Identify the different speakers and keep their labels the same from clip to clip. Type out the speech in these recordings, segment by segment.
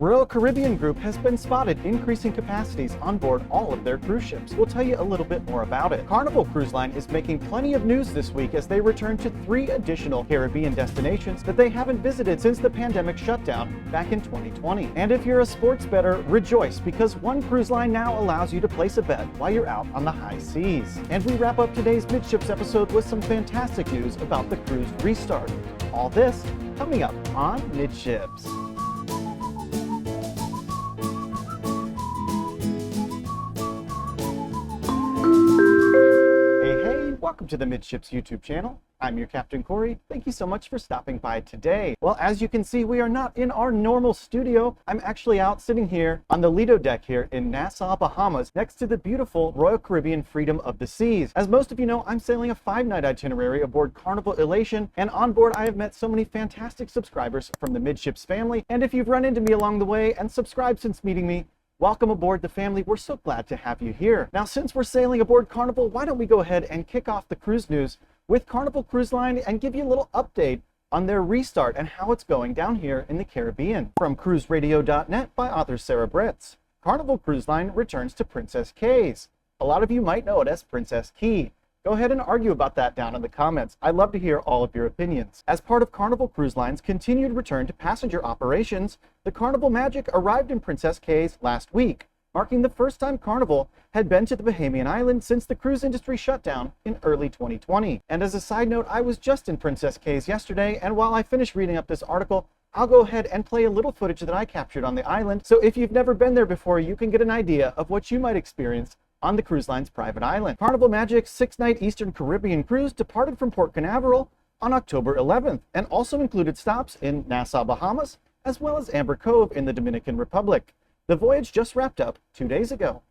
Speaker 1: Royal Caribbean Group has been spotted increasing capacities on board all of their cruise ships. We'll tell you a little bit more about it. Carnival Cruise Line is making plenty of news this week as they return to 3 additional Caribbean destinations that they haven't visited since the pandemic shutdown back in 2020. And if you're a sports bettor, rejoice because one cruise line now allows you to place a bet while you're out on the high seas. And we wrap up today's Midships episode with some fantastic news about the cruise restart. All this coming up on Midships. Welcome to the Midships YouTube channel. I'm your Captain Corey. Thank you so much for stopping by today. Well, as you can see, we are not in our normal studio. I'm actually out sitting here on the Lido deck here in Nassau, Bahamas, next to the beautiful Royal Caribbean Freedom of the Seas. As most of you know, I'm sailing a 5-night itinerary aboard Carnival Elation, and on board I have met so many fantastic subscribers from the Midships family. And if you've run into me along the way and subscribed since meeting me, welcome aboard the family. We're so glad to have you here. Now, since we're sailing aboard Carnival, why don't we go ahead and kick off the cruise news with Carnival Cruise Line and give you a little update on their restart and how it's going down here in the Caribbean. From cruiseradio.net by author Sarah Bretz, Carnival Cruise Line returns to Princess Cays. A lot of you might know it as Princess Key. Go ahead and argue about that down in the comments. I'd love to hear all of your opinions. As part of Carnival Cruise Line's continued return to passenger operations, the Carnival Magic arrived in Princess Cays last week, marking the first time Carnival had been to the Bahamian island since the cruise industry shut down in early 2020. And as a side note, I was just in Princess Cays yesterday, and while I finish reading up this article, I'll go ahead and play a little footage that I captured on the island, so if you've never been there before, you can get an idea of what you might experience on the cruise line's private island. Carnival Magic's 6-night Eastern Caribbean cruise departed from Port Canaveral on October 11th and also included stops in Nassau, Bahamas, as well as Amber Cove in the Dominican Republic. The voyage just wrapped up 2 days ago.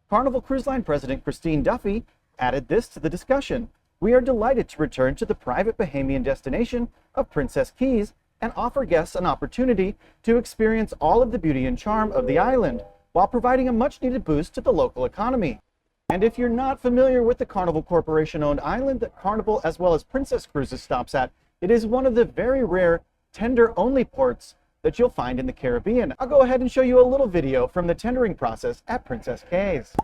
Speaker 1: Carnival Cruise Line President Christine Duffy added this to the discussion: "We are delighted to return to the private Bahamian destination of Princess Keys and offer guests an opportunity to experience all of the beauty and charm of the island, while providing a much-needed boost to the local economy." And if you're not familiar with the Carnival Corporation-owned island that Carnival as well as Princess Cruises stops at, it is one of the very rare tender-only ports that you'll find in the Caribbean. I'll go ahead and show you a little video from the tendering process at Princess Cays.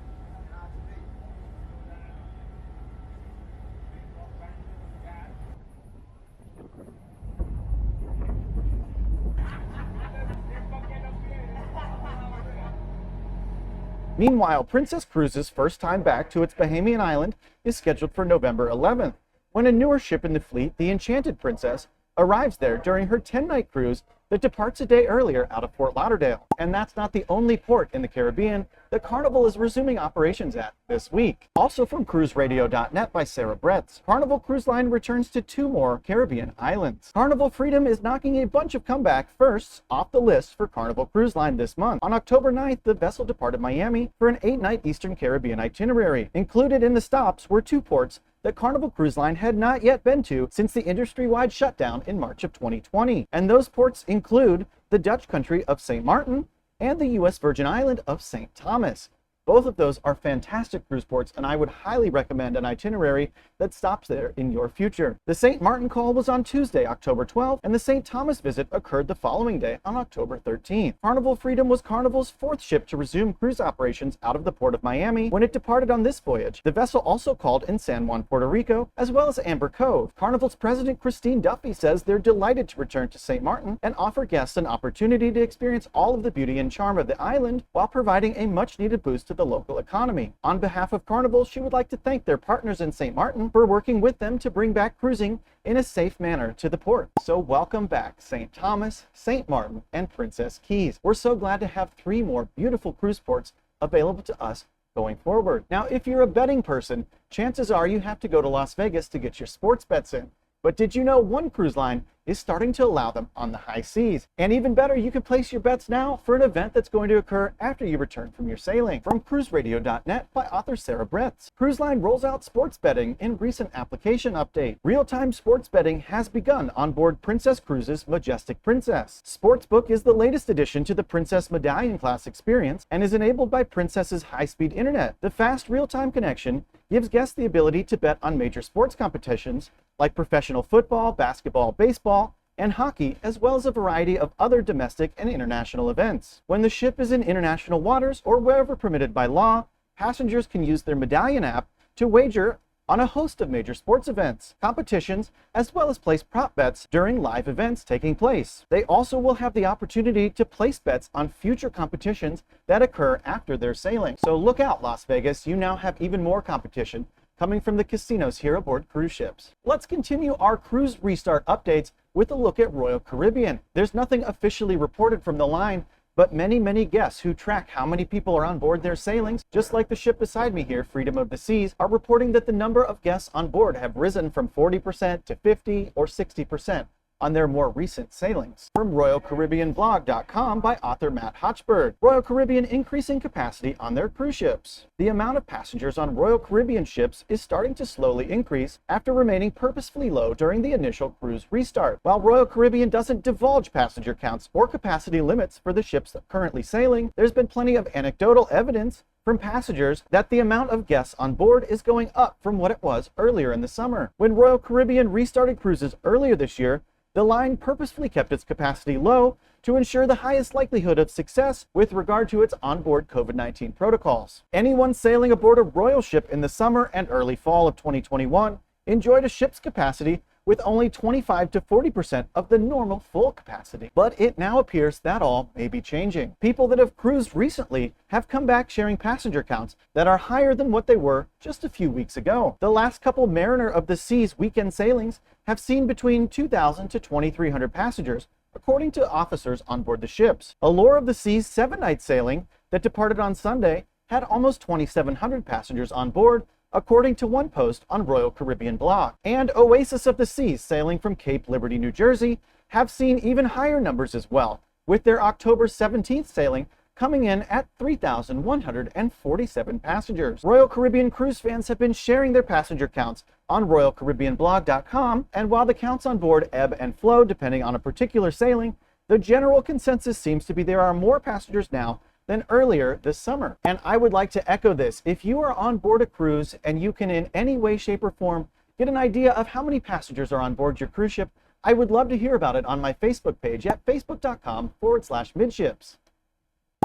Speaker 1: Meanwhile, Princess Cruises' first time back to its Bahamian island is scheduled for November 11th, when a newer ship in the fleet, the Enchanted Princess, arrives there during her 10-night cruise that departs a day earlier out of Fort Lauderdale. And that's not the only port in the Caribbean that Carnival is resuming operations at this week. Also from cruiseradio.net by Sarah Bretz, Carnival Cruise Line returns to 2 more Caribbean islands. Carnival Freedom is knocking a bunch of comeback firsts off the list for Carnival Cruise Line this month. On October 9th, the vessel departed Miami for an 8-night Eastern Caribbean itinerary. Included in the stops were 2 ports that Carnival Cruise Line had not yet been to since the industry-wide shutdown in March of 2020. And those ports include the Dutch country of St. Martin and the U.S. Virgin Island of St. Thomas. Both of those are fantastic cruise ports, and I would highly recommend an itinerary that stops there in your future. The St. Martin call was on Tuesday, October 12th, and the St. Thomas visit occurred the following day on October 13th. Carnival Freedom was Carnival's 4th ship to resume cruise operations out of the port of Miami when it departed on this voyage. The vessel also called in San Juan, Puerto Rico, as well as Amber Cove. Carnival's president Christine Duffy says they're delighted to return to St. Martin and offer guests an opportunity to experience all of the beauty and charm of the island while providing a much-needed boost to the local economy. On behalf of Carnival, she would like to thank their partners in St. Martin for working with them to bring back cruising in a safe manner to the port. So welcome back, St. Thomas, St. Martin, and Princess Keys. We're so glad to have 3 more beautiful cruise ports available to us going forward. Now, if you're a betting person, chances are you have to go to Las Vegas to get your sports bets in. But did you know one cruise line is starting to allow them on the high seas? And even better, you can place your bets now for an event that's going to occur after you return from your sailing. From cruiseradio.net by author Sarah Bretz, Cruise Line rolls out sports betting in recent application update. Real-time sports betting has begun on board Princess Cruises' Majestic Princess. Sportsbook is the latest addition to the Princess Medallion class experience and is enabled by Princess's high-speed internet. The fast real-time connection gives guests the ability to bet on major sports competitions like professional football, basketball, baseball, and hockey, as well as a variety of other domestic and international events. When the ship is in international waters or wherever permitted by law, passengers can use their Medallion app to wager on a host of major sports events, competitions, as well as place prop bets during live events taking place. They also will have the opportunity to place bets on future competitions that occur after their sailing. So look out, Las Vegas, you now have even more competition coming from the casinos here aboard cruise ships. Let's continue our cruise restart updates with a look at Royal Caribbean. There's nothing officially reported from the line, but many guests who track how many people are on board their sailings, just like the ship beside me here, Freedom of the Seas, are reporting that the number of guests on board have risen from 40% to 50 or 60% on their more recent sailings. From RoyalCaribbeanBlog.com by author Matt Hotchberg, Royal Caribbean increasing capacity on their cruise ships. The amount of passengers on Royal Caribbean ships is starting to slowly increase after remaining purposefully low during the initial cruise restart. While Royal Caribbean doesn't divulge passenger counts or capacity limits for the ships currently sailing, there's been plenty of anecdotal evidence from passengers that the amount of guests on board is going up from what it was earlier in the summer. When Royal Caribbean restarted cruises earlier this year, the line purposefully kept its capacity low to ensure the highest likelihood of success with regard to its onboard COVID-19 protocols. Anyone sailing aboard a Royal ship in the summer and early fall of 2021 enjoyed a ship's capacity with only 25 to 40% of the normal full capacity. But it now appears that all may be changing. People that have cruised recently have come back sharing passenger counts that are higher than what they were just a few weeks ago. The last couple Mariner of the Seas weekend sailings have seen between 2,000 to 2,300 passengers, according to officers on board the ships. Allure of the Seas 7-night sailing that departed on Sunday had almost 2,700 passengers on board, according to one post on Royal Caribbean blog. And Oasis of the Seas sailing from Cape Liberty, New Jersey have seen even higher numbers as well, with their October 17th sailing coming in at 3,147 passengers. Royal Caribbean cruise fans have been sharing their passenger counts on RoyalCaribbeanBlog.com, and while the counts on board ebb and flow depending on a particular sailing, the general consensus seems to be there are more passengers now than earlier this summer. And I would like to echo this. If you are on board a cruise and you can in any way, shape, or form get an idea of how many passengers are on board your cruise ship, I would love to hear about it on my Facebook page at facebook.com/midships.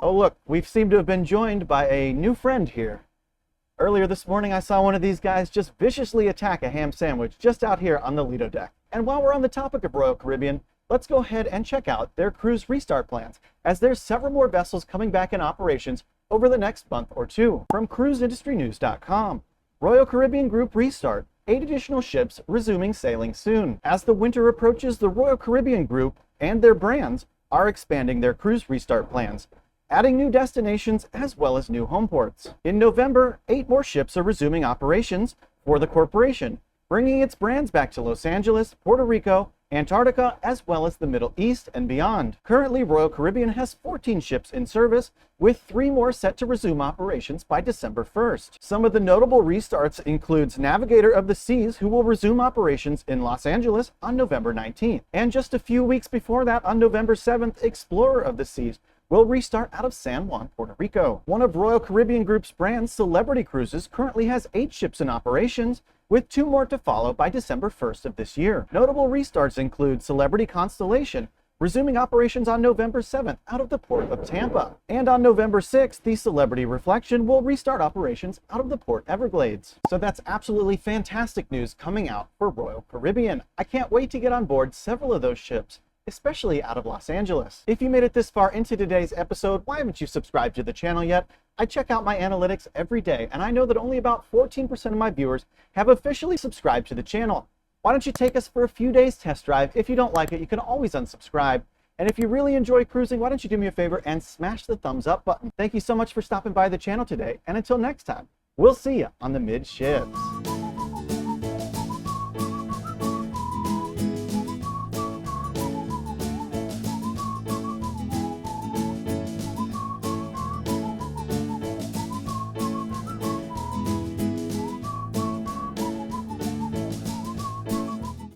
Speaker 1: Oh look, we seem to have been joined by a new friend here. Earlier this morning I saw one of these guys just viciously attack a ham sandwich just out here on the Lido deck. And while we're on the topic of Royal Caribbean, let's go ahead and check out their cruise restart plans, as there's several more vessels coming back in operations over the next month or two. From cruiseindustrynews.com, Royal Caribbean Group restart, 8 additional ships resuming sailing soon. As the winter approaches, the Royal Caribbean Group and their brands are expanding their cruise restart plans, adding new destinations as well as new home ports. In November, 8 more ships are resuming operations for the corporation, bringing its brands back to Los Angeles, Puerto Rico, Antarctica, as well as the Middle East and beyond. Currently, Royal Caribbean has 14 ships in service, with 3 more set to resume operations by December 1st. Some of the notable restarts includes Navigator of the Seas, who will resume operations in Los Angeles on November 19th. And just a few weeks before that, on November 7th, Explorer of the Seas will restart out of San Juan, Puerto Rico. One of Royal Caribbean Group's brands, Celebrity Cruises, currently has 8 ships in operations, with 2 more to follow by December 1st of this year. Notable restarts include Celebrity Constellation, resuming operations on November 7th out of the port of Tampa. And on November 6th, the Celebrity Reflection will restart operations out of the Port Everglades. So that's absolutely fantastic news coming out for Royal Caribbean. I can't wait to get on board several of those ships, especially out of Los Angeles. If you made it this far into today's episode, why haven't you subscribed to the channel yet? I check out my analytics every day, and I know that only about 14% of my viewers have officially subscribed to the channel. Why don't you take us for a few days test drive? If you don't like it, you can always unsubscribe. And if you really enjoy cruising, why don't you do me a favor and smash the thumbs up button? Thank you so much for stopping by the channel today, and until next time, we'll see you on the Midships.